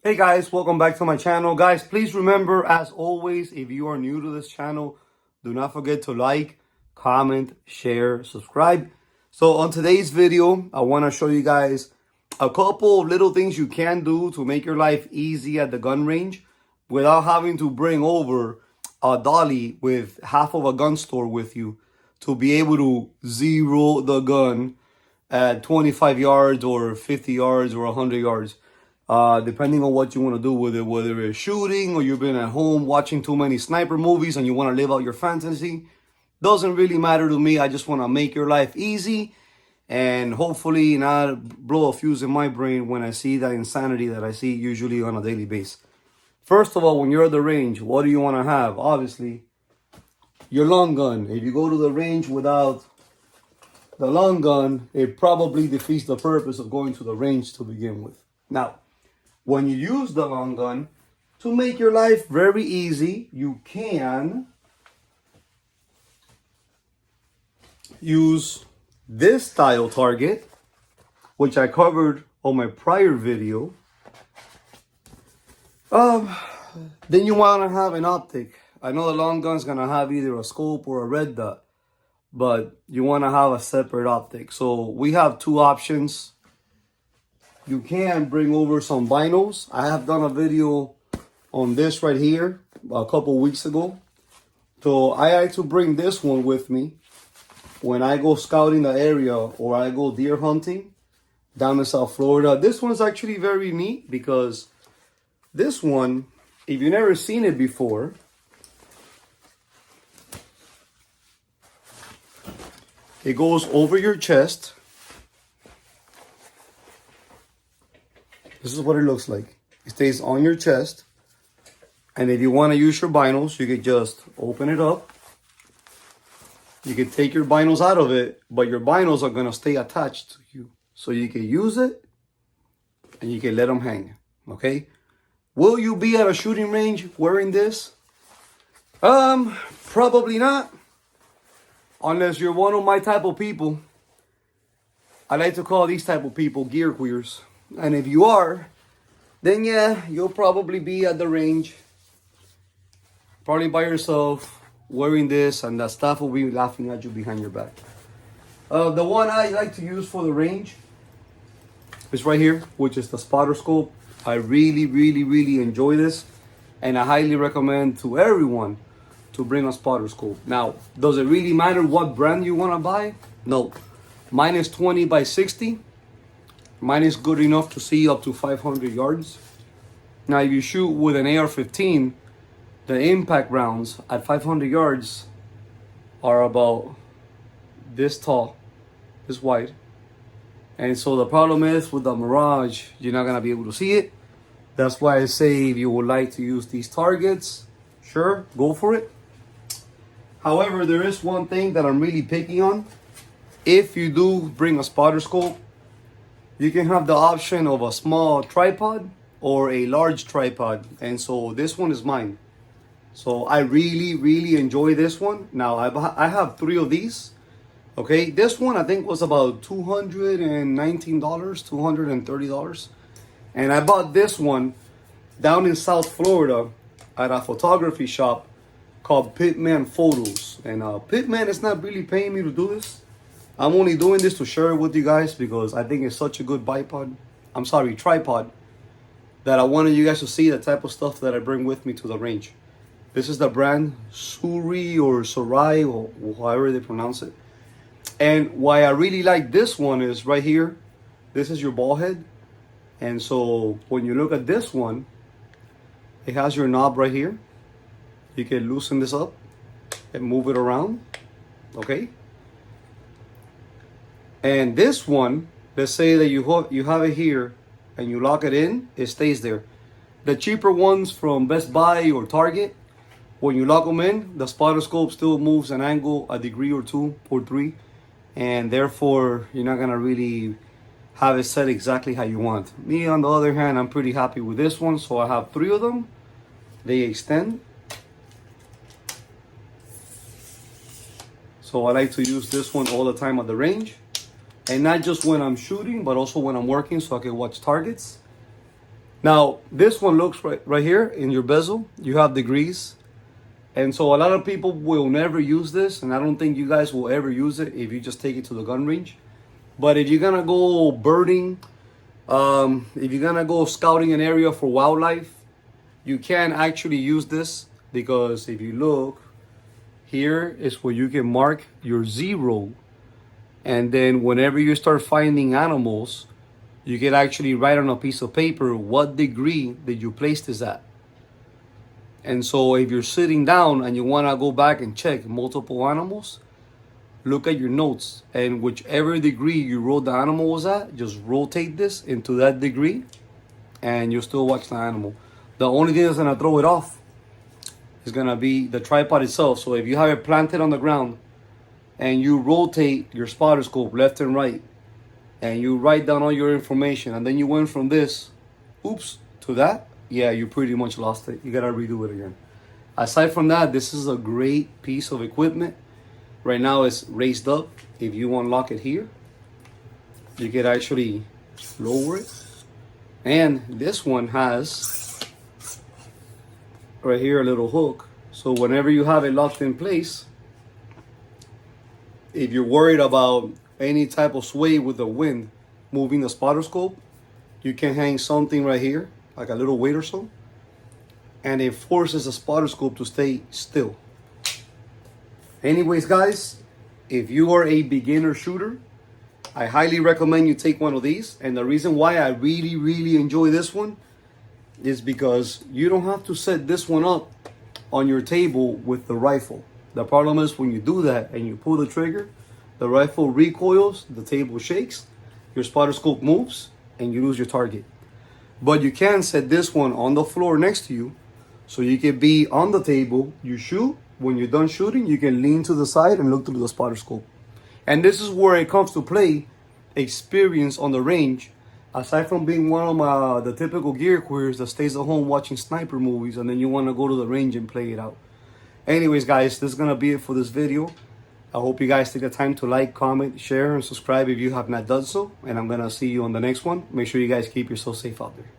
Hey guys, welcome back to my channel. Guys, please remember, as always, if you are new to this channel, do not forget to like, comment, share, subscribe. So on today's video, I want to show you guys a couple of little things you can do to make your life easy at the gun range without having to bring over a dolly with half of a gun store with you to be able to zero the gun at 25 yards or 50 yards or 100 yards. Depending on what you want to do with it, whether it's shooting or you've been at home watching too many sniper movies and you want to live out your fantasy, doesn't really matter to me. I just want to make your life easy and hopefully not blow a fuse in my brain when I see that insanity that I see usually on a daily basis. First of all, when you're at the range, what do you want to have? Obviously, your long gun. If you go to the range without the long gun, it probably defeats the purpose of going to the range to begin with. Now, when you use the long gun, to make your life very easy, you can use this style target, which I covered on my prior video. Then you want to have an optic. I know the long gun's going to have either a scope or a red dot, but you want to have a separate optic. So we have two options. You can bring over some binos. I have done a video on this right here a couple weeks ago. So I like to bring this one with me when I go scouting the area or I go deer hunting down in South Florida. This one's actually very neat because this one, if you've never seen it before, it goes over your chest. This is what it looks like. It stays on your chest. And if you want to use your binos, you could just open it up. You can take your binos out of it, but your binos are going to stay attached to you. So you can use it and you can let them hang. Okay? Will you be at a shooting range wearing this? Probably not. Unless you're one of my type of people. I like to call these type of people gear queers. And if you are, then yeah, you'll probably be at the range, probably by yourself, wearing this, and the staff will be laughing at you behind your back. The one I like to use for the range is right here, which is the spotter scope. I really enjoy this, and I highly recommend to everyone to bring a spotter scope. Now, does it really matter what brand you want to buy? No. Mine is 20 by 60. Mine is good enough to see up to 500 yards. Now, if you shoot with an AR-15, the impact rounds at 500 yards are about this tall, this wide. And so the problem is with the Mirage, you're not gonna be able to see it. That's why I say if you would like to use these targets, sure, go for it. However, there is one thing that I'm really picky on. If you do bring a spotter scope, you can have the option of a small tripod or a large tripod. And so this one is mine. So I really enjoy this one. Now I have 3 of these. Okay, this one I think was about $219, $230. And I bought this one down in South Florida at a photography shop called Pitman Photos. And Pitman is not really paying me to do this. I'm only doing this to share it with you guys because I think it's such a good tripod, that I wanted you guys to see the type of stuff that I bring with me to the range. This is the brand Suri or Sorai or however they pronounce it. And why I really like this one is right here. This is your ball head. And so when you look at this one, it has your knob right here. You can loosen this up and move it around. Okay. And this one, let's say that you have it here and you lock it in, it stays there. The cheaper ones from Best Buy or Target, when you lock them in, the spotter scope still moves an angle, a degree or 2 or 3, and therefore you're not gonna really have it set exactly how you want. Me, on the other hand, I'm pretty happy with this one, so I have 3 of them. They extend. So I like to use this one all the time at the range. And not just when I'm shooting, but also when I'm working so I can watch targets. Now, this one looks right here in your bezel. You have degrees. And so a lot of people will never use this, and I don't think you guys will ever use it if you just take it to the gun range. But if you're gonna go birding, if you're gonna go scouting an area for wildlife, you can actually use this, because if you look, here is where you can mark your 0. And then whenever you start finding animals, you can actually write on a piece of paper what degree did you place this at. And so if you're sitting down and you want to go back and check multiple animals, look at your notes, and whichever degree you wrote the animal was at, just rotate this into that degree and you'll still watch the animal. The only thing that's going to throw it off is going to be the tripod itself. So if you have it planted on the ground and you rotate your spotter scope left and right, and you write down all your information, and then you went from this, oops, to that, yeah, you pretty much lost it. You gotta redo it again. Aside from that, this is a great piece of equipment. Right now it's raised up. If you unlock it here, you can actually lower it. And this one has right here a little hook. So whenever you have it locked in place, if you're worried about any type of sway with the wind moving the spotter scope, you can hang something right here, like a little weight or so, and it forces the spotter scope to stay still. Anyways, guys, if you are a beginner shooter, I highly recommend you take one of these. And the reason why I really enjoy this one is because you don't have to set this one up on your table with the rifle. The problem is when you do that and you pull the trigger, the rifle recoils, the table shakes, your spotter scope moves, and you lose your target. But you can set this one on the floor next to you, so you can be on the table, you shoot, when you're done shooting, you can lean to the side and look through the spotter scope. And this is where it comes to play, experience on the range. Aside from being one of the typical gear queers that stays at home watching sniper movies, and then you want to go to the range and play it out. Anyways, guys, this is going to be it for this video. I hope you guys take the time to like, comment, share, and subscribe if you have not done so. And I'm going to see you on the next one. Make sure you guys keep yourself safe out there.